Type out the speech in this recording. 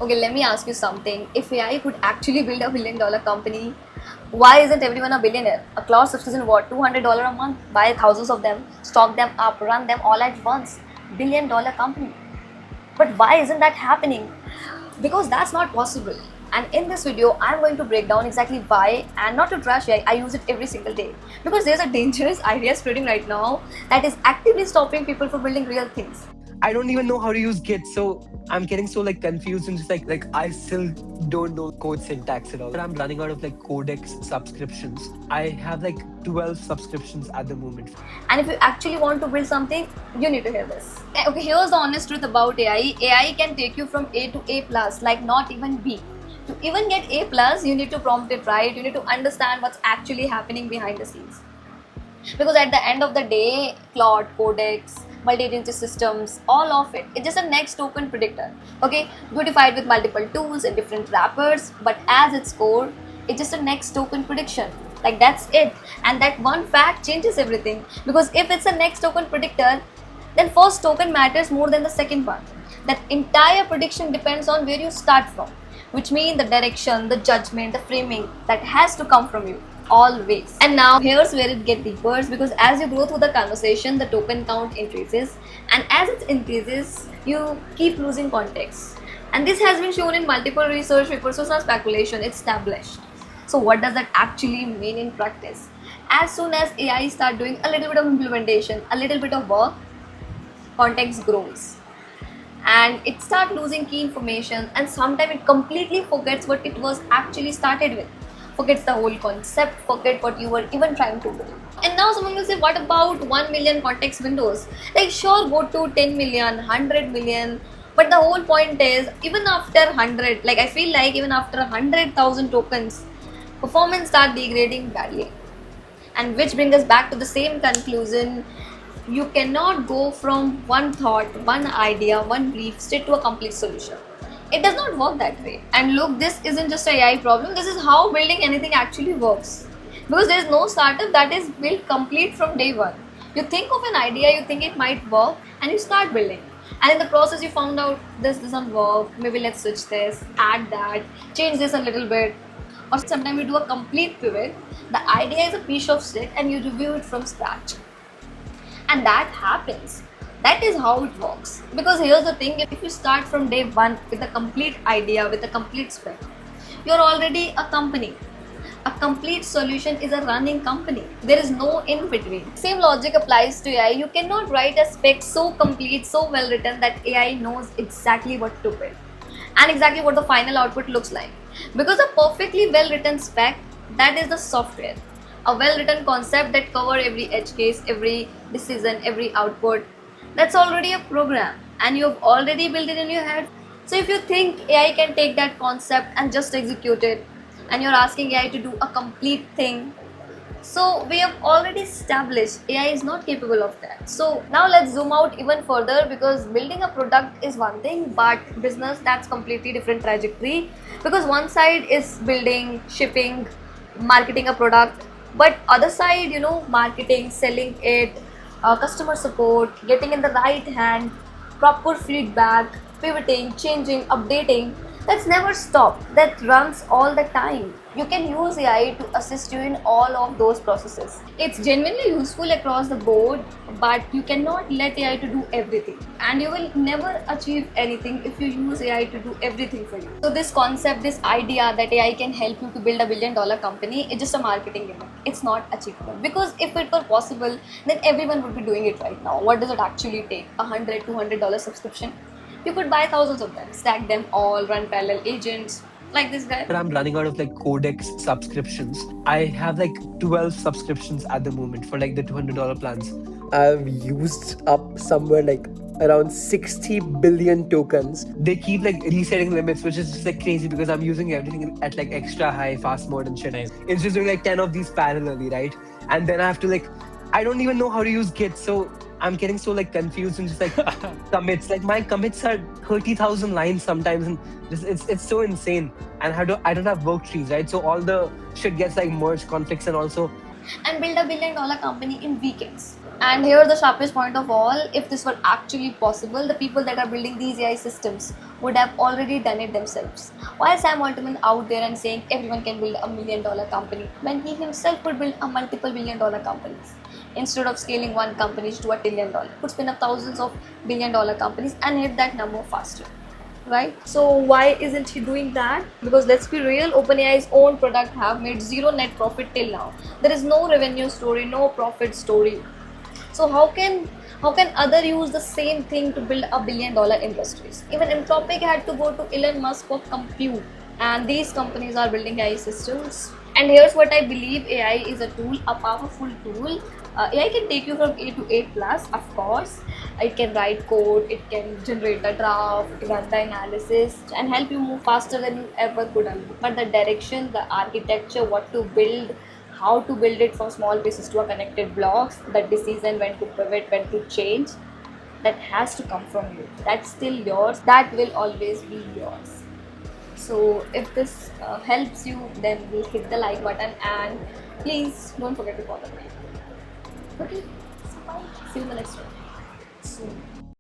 Okay, let me ask you something. If AI could actually build a $1 billion company, why isn't everyone a billionaire? A cloud subscription, what, $200 a month? Buy thousands of them, stock them up, run them all at once. $1 billion company. But why isn't that happening? Because that's not possible. And in this video, I'm going to break down exactly why, and not to trash AI, I use it every single day. Because there's a dangerous idea spreading right now that is actively stopping people from building real things. I don't even know how to use Git, so I'm getting so confused and just like I still don't know code syntax at all. But I'm running out of Codex subscriptions. I have 12 subscriptions at the moment. And if you actually want to build something, you need to hear this. Okay, here's the honest truth about AI. AI can take you from A to A plus, like not even B. To even get A plus, you need to prompt it right. You need to understand what's actually happening behind the scenes. Because at the end of the day, Claude, Codex, multi-agency systems, all of it, it's just a next token predictor. Okay, beautified with multiple tools and different wrappers, but as its core, it's just a next token prediction. Like that's it. And that one fact changes everything. Because if it's a next token predictor, then first token matters more than the second one. That entire prediction depends on where you start from, which means the direction, the judgment, the framing that has to come from you always. And now here's where it gets deeper, because as you go through the conversation, the token count increases, and as it increases, you keep losing context. And this has been shown in multiple research papers, so it's not speculation, it's established. So what does that actually mean in practice? As soon as AI start doing a little bit of implementation, a little bit of work, context grows and it start losing key information, and sometimes it completely forgets what it was actually started with, forgets the whole concept, forget what you were even trying to do. And now someone will say, what about 1 million context windows? Like sure, go to 10 million, 100 million, but the whole point is, even after 100, like I feel like even after 100,000 tokens, performance start degrading badly. And which brings us back to the same conclusion. You cannot go from one thought, one idea, one brief straight to a complete solution. It does not work that way. And look, this isn't just a AI problem, this is how building anything actually works. Because there is no startup that is built complete from day one. You think of an idea, you think it might work, and you start building. And in the process, you found out this doesn't work, maybe let's switch this, add that, change this a little bit. Or sometimes you do a complete pivot. The idea is a piece of shit and you review it from scratch. And that happens. That is how it works. Because here's the thing, if you start from day one with a complete idea, with a complete spec, you're already a company. A complete solution is a running company. There is no in between. Same logic applies to AI. You cannot write a spec so complete, so well written that AI knows exactly what to build and exactly what the final output looks like. Because a perfectly well written spec, that is the software. A well written concept that cover every edge case, every decision, every output, that's already a program and you've already built it in your head. So if you think AI can take that concept and just execute it, and you're asking AI to do a complete thing, so we have already established AI is not capable of that. So now let's zoom out even further, because building a product is one thing, but business, that's completely different trajectory. Because one side is building, shipping, marketing a product, but other side, marketing, selling it, customer support, getting in the right hand, proper feedback, pivoting, changing, updating, that's never stop. That runs all the time. You can use AI to assist you in all of those processes. It's genuinely useful across the board, but you cannot let AI to do everything. And you will never achieve anything if you use AI to do everything for you. So this concept, this idea that AI can help you to build a $1 billion company, it's just a marketing gimmick. It's not achievable. Because if it were possible, then everyone would be doing it right now. What does it actually take? $100, $200 subscription? You could buy thousands of them, stack them all, run parallel agents, like this guy. But I'm running out of Codex subscriptions. I have 12 subscriptions at the moment for the $200 plans. I've used up somewhere around 60 billion tokens. They keep resetting limits, which is just crazy, because I'm using everything at extra high fast mode and shit. Nice. It's just doing 10 of these parallelly, right? And then I have to I don't even know how to use Git, so I'm getting so confused and just commits. My commits are 30,000 lines sometimes, and it's so insane. And I don't have work trees, right? So all the shit gets merged, conflicts, and also. And build a $1 billion company in weekends. And here's the sharpest point of all: if this were actually possible, the people that are building these AI systems would have already done it themselves. Why is Sam Altman out there and saying everyone can build $1 million company when he himself could build a multiple $1 billion companies? Instead of scaling one company to $1 trillion, could spin up thousands of $1 billion companies and hit that number faster. Right? So why isn't he doing that? Because let's be real, OpenAI's own product have made zero net profit till now. There is no revenue story, no profit story. So how can other use the same thing to build $1 billion industries? Even Anthropic had to go to Elon Musk for compute, and these companies are building AI systems. And here's what I believe: AI is a tool, a powerful tool. AI can take you from A to A plus, of course. It can write code, it can generate a draft, run the analysis, and help you move faster than you ever could. But the direction, the architecture, what to build, how to build it from small pieces to a connected blocks, the decision when to pivot, when to change, that has to come from you. That's still yours. That will always be yours. So if this helps you, then we'll hit the like button and please don't forget to follow me. Okay, so bye. See you in the next one soon.